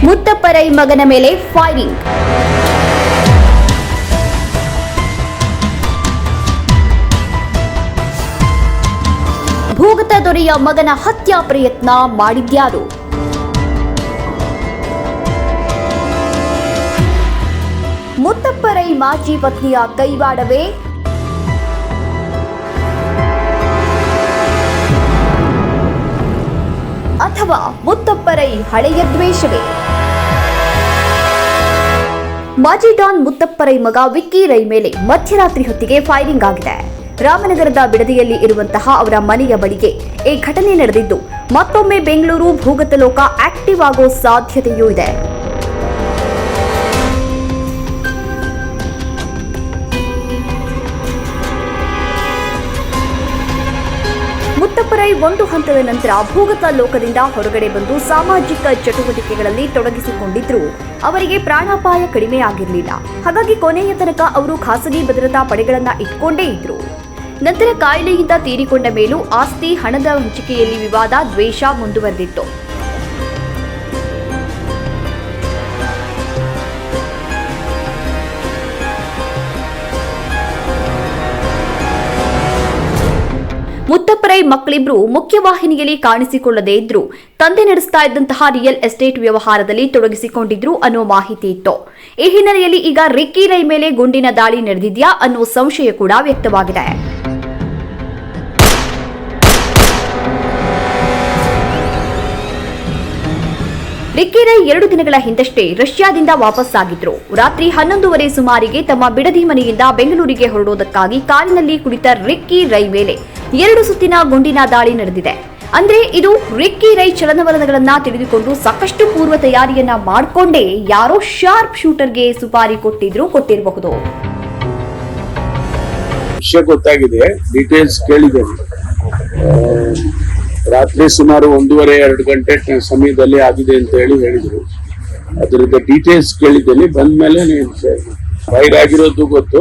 ಮುತ್ತಪ್ಪರೈ ಮಗನ ಮೇಲೆ ಫೈರಿಂಗ್. ಭೂಗತ ದೊರೆಯ ಮಗನ ಹತ್ಯಾ ಪ್ರಯತ್ನ ಮಾಡಿದ್ಯಾರು? ಮುತ್ತಪ್ಪರೈ ಮಾಜಿ ಪತ್ನಿಯ ಕೈವಾಡವೇ? ಅಥವಾ ಮುತ್ತಪ್ಪರೈ ಹಳೆಯ ದ್ವೇಷವೇ? ಮಾಜಿ ಡಾನ್ ಮುತ್ತಪ್ಪರೈ ಮಗ ವಿಕ್ಕಿ ರೈ ಮೇಲೆ ಮಧ್ಯರಾತ್ರಿ ಹೊತ್ತಿಗೆ ಫೈರಿಂಗ್ ಆಗಿದೆ. ರಾಮನಗರದ ಬಿಡದಿಯಲ್ಲಿ ಇರುವಂತಹ ಅವರ ಮನೆಯ ಬಳಿಗೆ ಈ ಘಟನೆ ನಡೆದಿದ್ದು, ಮತ್ತೊಮ್ಮೆ ಬೆಂಗಳೂರು ಭೂಗತ ಲೋಕ ಆಕ್ಟಿವ್ ಆಗೋ ಸಾಧ್ಯತೆಯೂ ಇದೆ. ಮುತ್ತಪ್ಪರೈ ಒಂದು ಹಂತದ ನಂತರ ಭೂಗತ ಲೋಕದಿಂದ ಹೊರಗಡೆ ಬಂದು ಸಾಮಾಜಿಕ ಚಟುವಟಿಕೆಗಳಲ್ಲಿ ತೊಡಗಿಸಿಕೊಂಡಿದ್ರು ಅವರಿಗೆ ಪ್ರಾಣಾಪಾಯ ಕಡಿಮೆ ಆಗಿರಲಿಲ್ಲ. ಹಾಗಾಗಿ ಕೊನೆಯ ತನಕ ಅವರು ಖಾಸಗಿ ಭದ್ರತಾ ಪಡೆಗಳನ್ನ ಇಟ್ಕೊಂಡೇ ಇದ್ರು. ನಂತರ ಕಾಯಿಲೆಯಿಂದ ತೀರಿಕೊಂಡ ಮೇಲೂ ಆಸ್ತಿ ಹಣದ ಹಂಚಿಕೆಯಲ್ಲಿ ವಿವಾದ, ದ್ವೇಷ ಮುಂದುವರೆದಿತ್ತು. ಮುತ್ತಪ್ಪರೈ ಮಕ್ಕಳಿಬ್ರು ಮುಖ್ಯವಾಹಿನಿಯಲ್ಲಿ ಕಾಣಿಸಿಕೊಳ್ಳದೇ ಇದ್ರು ತಂದೆ ನಡೆಸ್ತಾ ಇದ್ದಂತಹ ರಿಯಲ್ ಎಸ್ಟೇಟ್ ವ್ಯವಹಾರದಲ್ಲಿ ತೊಡಗಿಸಿಕೊಂಡಿದ್ರು ಅನ್ನೋ ಮಾಹಿತಿ ಇತ್ತು. ಈ ಹಿನ್ನೆಲೆಯಲ್ಲಿ ಈಗ ರಿಕ್ಕಿ ರೈ ಮೇಲೆ ಗುಂಡಿನ ದಾಳಿ ನಡೆದಿದ್ಯಾ ಅನ್ನೋ ಸಂಶಯ ಕೂಡ ವ್ಯಕ್ತವಾಗಿದೆ. ರಿಕ್ಕಿ ರೈ 2 ದಿನಗಳ ಹಿಂದಷ್ಟೇ ರಷ್ಯಾದಿಂದ ವಾಪಸ್ಸಾಗಿದ್ರು. ರಾತ್ರಿ 11:30 ಸುಮಾರಿಗೆ ತಮ್ಮ ಬಿಡದಿ ಮನೆಯಿಂದ ಬೆಂಗಳೂರಿಗೆ ಹೊರಡೋದಕ್ಕಾಗಿ ಕಾರಿನಲ್ಲಿ ಕುಳಿತ ರಿಕ್ಕಿ ರೈ ಮೇಲೆ 2 ಸುತ್ತಿನ ಗುಂಡಿನ ದಾಳಿ ನಡೆದಿದೆ. ಅಂದ್ರೆ ಇದು ರಿಕ್ಕಿ ರೈ ಚಲನವಲನಗಳನ್ನ ತಿಳಿದುಕೊಂಡು ಸಾಕಷ್ಟು ಪೂರ್ವ ತಯಾರಿಯನ್ನ ಮಾಡಿಕೊಂಡೇ ಯಾರೋ ಶಾರ್ಪ್ ಶೂಟರ್ಗೆ ಸುಪಾರಿ ಕೊಟ್ಟಿರಬಹುದು. ವಿಷಯ ಗೊತ್ತಾಗಿದೆ, ಡೀಟೇಲ್ಸ್ ಕೇಳಿದ್ದೇನೆ. ರಾತ್ರಿ ಸುಮಾರು 1:30-2 ಗಂಟೆ ಸಮಯದಲ್ಲಿ ಆಗಿದೆ ಅಂತ ಹೇಳಿದ್ರು. ಅದರದ ಡೀಟೇಲ್ಸ್ ಕೇಳಿದ್ದೇನೆ. ಬಂದ್ಮೇಲೆ ಫೈರ್ ಆಗಿರೋದು ಗೊತ್ತು,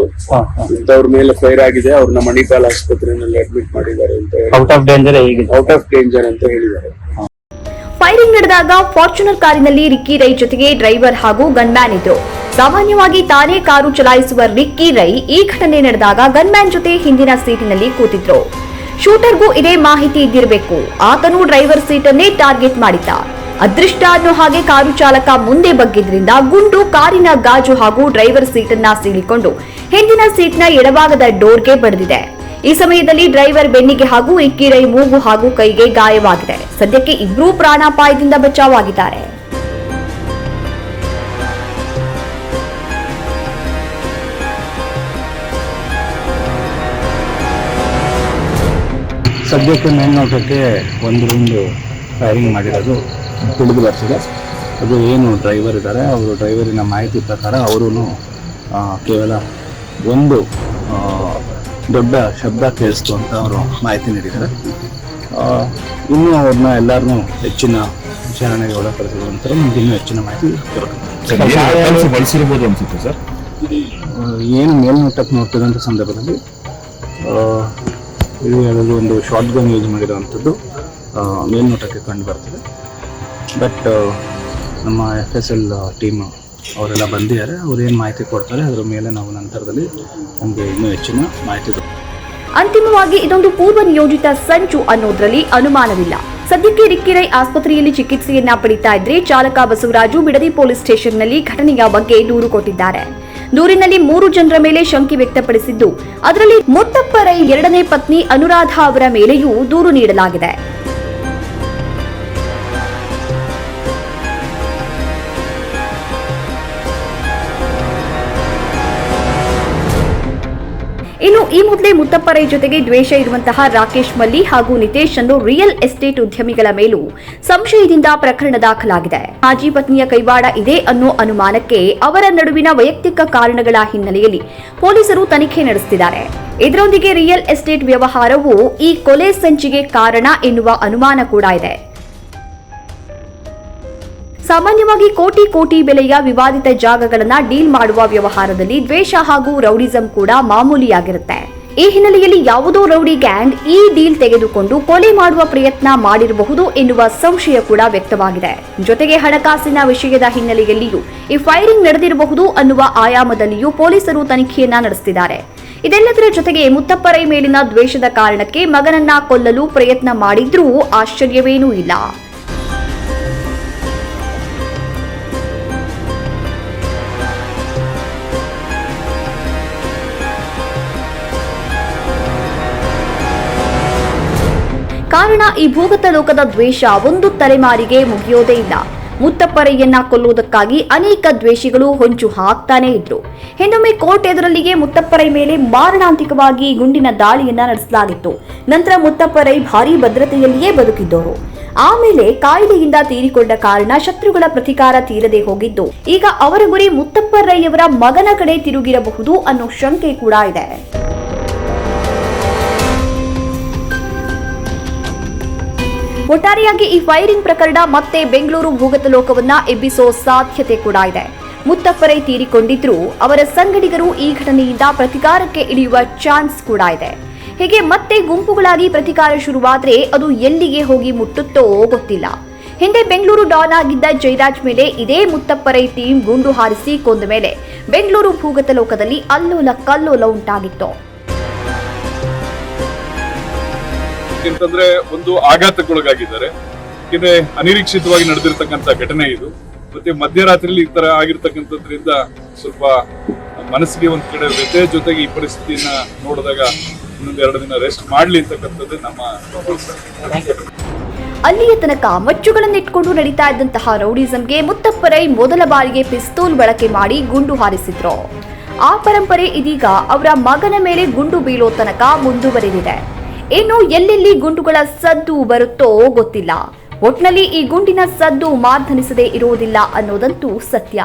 ಇಂಥವ್ರ ಮೇಲೆ ಫೈರ್ ಆಗಿದೆ, ಅವ್ರನ್ನ ಮಣಿಪಾಲ್ ಆಸ್ಪತ್ರೆಯಲ್ಲಿ ಅಡ್ಮಿಟ್ ಮಾಡಿದ್ದಾರೆ ಅಂತ ಹೇಳಿ, ಔಟ್ ಆಫ್ ಡೇಂಜರ್ ಅಂತ ಹೇಳಿದ್ದಾರೆ. ಫೈರಿಂಗ್ ನಡೆದಾಗ ಫಾರ್ಚುನರ್ ಕಾರಿನಲ್ಲಿ ರಿಕ್ಕಿ ರೈ ಜೊತೆಗೆ ಡ್ರೈವರ್ ಹಾಗೂ ಗನ್ಮ್ಯಾನ್ ಇದ್ರು. ಸಾಮಾನ್ಯವಾಗಿ ತಾನೇ ಕಾರು ಚಲಾಯಿಸುವ ರಿಕ್ಕಿ ರೈ ಈ ಘಟನೆ ನಡೆದಾಗ ಗನ್ಮ್ಯಾನ್ ಜೊತೆ ಹಿಂದಿನ ಸೀಟಿನಲ್ಲಿ ಕೂತಿದ್ರು. ಶೂಟರ್ಗೂ ಇದೇ ಮಾಹಿತಿ ಇದ್ದಿರಬೇಕು. ಆತನು ಡ್ರೈವರ್ ಸೀಟನ್ನೇ ಟಾರ್ಗೆಟ್ ಮಾಡಿದ್ದ. ಅದೃಷ್ಟ ಅನ್ನೋ ಹಾಗೆ ಕಾರು ಚಾಲಕ ಮುಂದೆ ಬಗ್ಗಿದ್ರಿಂದ ಗುಂಡು ಕಾರಿನ ಗಾಜು ಹಾಗೂ ಡ್ರೈವರ್ ಸೀಟನ್ನ ಸೀಳಿಕೊಂಡು ಹಿಂದಿನ ಸೀಟ್ನ ಎಡಭಾಗದ ಡೋರ್ಗೆ ಬಡಿದಿದೆ. ಈ ಸಮಯದಲ್ಲಿ ಡ್ರೈವರ್ ಬೆನ್ನಿಗೆ ಹಾಗೂ ರಿಕ್ಕಿ ರೈ ಮೂಗು ಹಾಗೂ ಕೈಗೆ ಗಾಯವಾಗಿದೆ. ಸದ್ಯಕ್ಕೆ ಇಬ್ಬರೂ ಪ್ರಾಣಾಪಾಯದಿಂದ ಬಚಾವಾಗಿದ್ದಾರೆ. ಸದ್ಯಕ್ಕೆ ಮೇಲ್ನೋಟಕ್ಕೆ ಒಂದು ರೂಮ್ದು ಫೈರಿಂಗ್ ಮಾಡಿರೋದು ತಿಳಿದು ಬರ್ತಿದೆ. ಅದು ಏನು ಡ್ರೈವರ್ ಇದ್ದಾರೆ, ಅವರು ಡ್ರೈವರಿನ ಮಾಹಿತಿ ಪ್ರಕಾರ ಅವರು ಕೇವಲ ಒಂದು ದೊಡ್ಡ ಶಬ್ದ ಕೇಳಿಸ್ತು ಅಂತ ಅವರು ಮಾಹಿತಿ ನೀಡಿದ್ದಾರೆ. ಇನ್ನೂ ಅವ್ರನ್ನ ಎಲ್ಲರನ್ನೂ ಹೆಚ್ಚಿನ ವಿಚಾರಣೆಗೆ ಒಳಪಡಿಸಿದ ನಂತರ ನಮ್ಗೆ ಇನ್ನೂ ಹೆಚ್ಚಿನ ಮಾಹಿತಿ ಬಳಸಿರ್ಬೋದು ಅನ್ಸುತ್ತೆ ಸರ್. ಏನು ಮೇಲ್ನೋಟಕ್ಕೆ ನೋಡ್ತಿದ್ದಂಥ ಸಂದರ್ಭದಲ್ಲಿ ಇದು ಒಂದು ಶಾರ್ಟ್ ಗನ್ ಯೂಸ್ ಮಾಡಿರೋವಂಥದ್ದು ಮೇಲ್ನೋಟಕ್ಕೆ ಕಂಡು ಬರ್ತಿದೆ. ಬಟ್ ನಮ್ಮ FSL ಟೀಮ್ ಅವರೆಲ್ಲ ಬಂದಿದ್ದಾರೆ. ಅವ್ರು ಏನು ಮಾಹಿತಿ ಕೊಡ್ತಾರೆ ಅದರ ಮೇಲೆ ನಾವು ನಂತರದಲ್ಲಿ ನಮಗೆ ಇನ್ನೂ ಹೆಚ್ಚಿನ ಮಾಹಿತಿ. ಅಂತಿಮವಾಗಿ ಇದೊಂದು ಪೂರ್ವ ನಿಯೋಜಿತ ಸಂಚು ಅನ್ನೋದ್ರಲ್ಲಿ ಅನುಮಾನವಿಲ್ಲ. ಸದ್ಯಕ್ಕೆ ರಿಕ್ಕಿ ರೈ ಆಸ್ಪತ್ರೆಯಲ್ಲಿ ಚಿಕಿತ್ಸೆಯನ್ನ ಪಡಿತಾ ಇದ್ರೆ ಚಾಲಕ ಬಸವರಾಜು ಬಿಡದಿ ಪೊಲೀಸ್ ಸ್ಟೇಷನ್ನಲ್ಲಿ ಘಟನೆಯ ಬಗ್ಗೆ ದೂರು ಕೊಟ್ಟಿದ್ದಾರೆ. ದೂರಿನಲ್ಲಿ 3 ಜನರ ಮೇಲೆ ಶಂಕೆ ವ್ಯಕ್ತಪಡಿಸಿದ್ದು, ಅದರಲ್ಲಿ ಮುತ್ತಪ್ಪರೈ 2ನೇ ಪತ್ನಿ ಅನುರಾಧ ಅವರ ಮೇಲೆಯೂ ದೂರು ನೀಡಲಾಗಿದೆ. ಇನ್ನು ಈ ಮೊದಲೇ ಮುತ್ತಪ್ಪರೈ ಜೊತೆಗೆ ದ್ವೇಷ ಇರುವಂತಹ ರಾಕೇಶ್ ಮಲ್ಲಿ ಹಾಗೂ ನಿತೇಶ್ ಅನ್ನು ರಿಯಲ್ ಎಸ್ಟೇಟ್ ಉದ್ಯಮಿಗಳ ಮೇಲೂ ಸಂಶಯದಿಂದ ಪ್ರಕರಣ ದಾಖಲಾಗಿದೆ. ಮಾಜಿ ಪತ್ನಿಯ ಕೈವಾಡ ಇದೆ ಅನ್ನೋ ಅನುಮಾನಕ್ಕೆ ಅವರ ನಡುವಿನ ವೈಯಕ್ತಿಕ ಕಾರಣಗಳ ಹಿನ್ನೆಲೆಯಲ್ಲಿ ಪೊಲೀಸರು ತನಿಖೆ ನಡೆಸುತ್ತಿದ್ದಾರೆ. ಇದರೊಂದಿಗೆ ರಿಯಲ್ ಎಸ್ಟೇಟ್ ವ್ಯವಹಾರವು ಈ ಕೊಲೆ ಸಂಚಿಗೆ ಕಾರಣ ಎನ್ನುವ ಅನುಮಾನ ಕೂಡ ಇದೆ. ಸಾಮಾನ್ಯವಾಗಿ ಕೋಟಿ ಬೆಲೆಯ ವಿವಾದಿತ ಜಾಗಗಳನ್ನ ಡೀಲ್ ಮಾಡುವ ವ್ಯವಹಾರದಲ್ಲಿ ದ್ವೇಷ ಹಾಗೂ ರೌಡಿಸಂ ಕೂಡ ಮಾಮೂಲಿಯಾಗಿರುತ್ತೆ. ಈ ಹಿನ್ನೆಲೆಯಲ್ಲಿ ಯಾವುದೋ ರೌಡಿ ಗ್ಯಾಂಗ್ ಈ ಡೀಲ್ ತೆಗೆದುಕೊಂಡು ಕೊಲೆ ಮಾಡುವ ಪ್ರಯತ್ನ ಮಾಡಿರಬಹುದು ಎನ್ನುವ ಸಂಶಯ ಕೂಡ ವ್ಯಕ್ತವಾಗಿದೆ. ಜೊತೆಗೆ ಹಣಕಾಸಿನ ವಿಷಯದ ಹಿನ್ನೆಲೆಯಲ್ಲಿಯೂ ಈ ಫೈರಿಂಗ್ ನಡೆದಿರಬಹುದು ಅನ್ನುವ ಆಯಾಮದಲ್ಲಿಯೂ ಪೊಲೀಸರು ತನಿಖೆಯನ್ನ ನಡೆಸುತ್ತಿದ್ದಾರೆ. ಇದೆಲ್ಲದರ ಜೊತೆಗೆ ಮುತ್ತಪ್ಪ ರೈ ಮೇಲಿನ ದ್ವೇಷದ ಕಾರಣಕ್ಕೆ ಮಗನನ್ನ ಕೊಲ್ಲಲು ಪ್ರಯತ್ನ ಮಾಡಿದ್ರೂ ಆಶ್ಚರ್ಯವೇನೂ ಇಲ್ಲ. ಕಾರಣ ಈ ಭೂಗತ ಲೋಕದ ದ್ವೇಷ ಒಂದು ತಲೆಮಾರಿಗೆ ಮುಗಿಯೋದೇ ಇಲ್ಲ. ಮುತ್ತಪ್ಪ ರೈಯನ್ನ ಕೊಲ್ಲುವುದಕ್ಕಾಗಿ ಅನೇಕ ದ್ವೇಷಿಗಳು ಹೊಂಚು ಹಾಕ್ತಾನೆ ಇದ್ರು. ಹಿಂದೊಮ್ಮೆ ಕೋರ್ಟ್ ಎದುರಲ್ಲಿಯೇ ಮುತ್ತಪ್ಪ ರೈ ಮೇಲೆ ಮಾರಣಾಂತಿಕವಾಗಿ ಗುಂಡಿನ ದಾಳಿಯನ್ನ ನಡೆಸಲಾಗಿತ್ತು. ನಂತರ ಮುತ್ತಪ್ಪ ರೈ ಭಾರೀ ಭದ್ರತೆಯಲ್ಲಿಯೇ ಬದುಕಿದ್ದವರು. ಆಮೇಲೆ ಕಾಯಿಲೆಯಿಂದ ತೀರಿಕೊಂಡ ಕಾರಣ ಶತ್ರುಗಳ ಪ್ರತಿಕಾರ ತೀರದೆ ಹೋಗಿದ್ದು, ಈಗ ಅವರ ಗುರಿ ಮುತ್ತಪ್ಪ ರೈ ಅವರ ಮಗನ ಕಡೆ ತಿರುಗಿರಬಹುದು ಅನ್ನೋ ಶಂಕೆ ಕೂಡ ಇದೆ. ಒಟ್ಟಾರೆಯಾಗಿ ಈ ಫೈರಿಂಗ್ ಪ್ರಕರಣ ಮತ್ತೆ ಬೆಂಗಳೂರು ಭೂಗತ ಲೋಕವನ್ನ ಎಬ್ಬಿಸೋ ಸಾಧ್ಯತೆ ಕೂಡ ಇದೆ. ಮುತ್ತಪ್ಪ ರೈ ತೀರಿಕೊಂಡಿದ್ರೂ ಅವರ ಸಂಗಡಿಗರು ಈ ಘಟನೆಯಿಂದ ಪ್ರತಿಕಾರಕ್ಕೆ ಇಳಿಯುವ ಚಾನ್ಸ್ ಕೂಡ ಇದೆ. ಹೀಗೆ ಮತ್ತೆ ಗುಂಪುಗಳಾಗಿ ಪ್ರತಿಕಾರ ಶುರುವಾದ್ರೆ ಅದು ಎಲ್ಲಿಗೆ ಹೋಗಿ ಮುಟ್ಟುತ್ತೋ ಗೊತ್ತಿಲ್ಲ. ಹಿಂದೆ ಬೆಂಗಳೂರು ಡಾನ್ ಆಗಿದ್ದ ಜಯರಾಜ್ ಮೇಲೆ ಇದೇ ಮುತ್ತಪ್ಪ ರೈ ಟೀಮ್ ಗುಂಡು ಹಾರಿಸಿ ಕೊಂದ ಮೇಲೆ ಬೆಂಗಳೂರು ಭೂಗತ ಲೋಕದಲ್ಲಿ ಅಲ್ಲೋಲ ಕಲ್ಲೋಲ ಉಂಟಾಗಿತ್ತು. ಯಾಕೆಂತಂದ್ರೆ ಒಂದು ಆಘಾತಕ್ಕೊಳಗಾಗಿದ್ದಾರೆ. ಯಾಕೆಂದ್ರೆ ಅನಿರೀಕ್ಷಿತವಾಗಿ ನಡೆದಿರ್ತಕ್ಕಂಥ ಘಟನೆ ಇದು. ಮತ್ತೆ ಮಧ್ಯರಾತ್ರಿಯಲ್ಲಿ ಈ ತರ ಆಗಿರ್ತಕ್ಕಂಥದ್ರಿಂದ ಸ್ವಲ್ಪ ಮನಸ್ಸಿಗೆ ಒಂದ್ ಕಡೆ ವ್ಯಥೆ, ಜೊತೆಗೆ ಈ ಪರಿಸ್ಥಿತಿಯನ್ನ ನೋಡಿದಾಗ ಇನ್ನೊಂದೆರಡು ದಿನ ರೆಸ್ಟ್ ಮಾಡ್ಲಿ ಅಂತಕ್ಕಂಥದ್ದು ನಮ್ಮ. ಅಲ್ಲಿಯ ತನಕ ಮಚ್ಚುಗಳನ್ನಿಟ್ಕೊಂಡು ನಡೀತಾ ಇದ್ದಂತಹ ರೌಡಿಸಂಗೆ ಮುತ್ತಪ್ಪ ರೈ ಮೊದಲ ಬಾರಿಗೆ ಪಿಸ್ತೂಲ್ ಬಳಕೆ ಮಾಡಿ ಗುಂಡು ಹಾರಿಸಿದ್ರು. ಆ ಪರಂಪರೆ ಇದೀಗ ಅವರ ಮಗನ ಮೇಲೆ ಗುಂಡು ಬೀಳೋ ತನಕ ಮುಂದುವರೆದಿದೆ. ಇನ್ನು ಎಲ್ಲೆಲ್ಲಿ ಗುಂಡುಗಳ ಸದ್ದು ಬರುತ್ತೋ ಗೊತ್ತಿಲ್ಲ. ಒಟ್ನಲ್ಲಿ ಈ ಗುಂಡಿನ ಸದ್ದು ಮಾರ್ಧನಿಸದೇ ಇರುವುದಿಲ್ಲ ಅನ್ನೋದಂತೂ ಸತ್ಯ.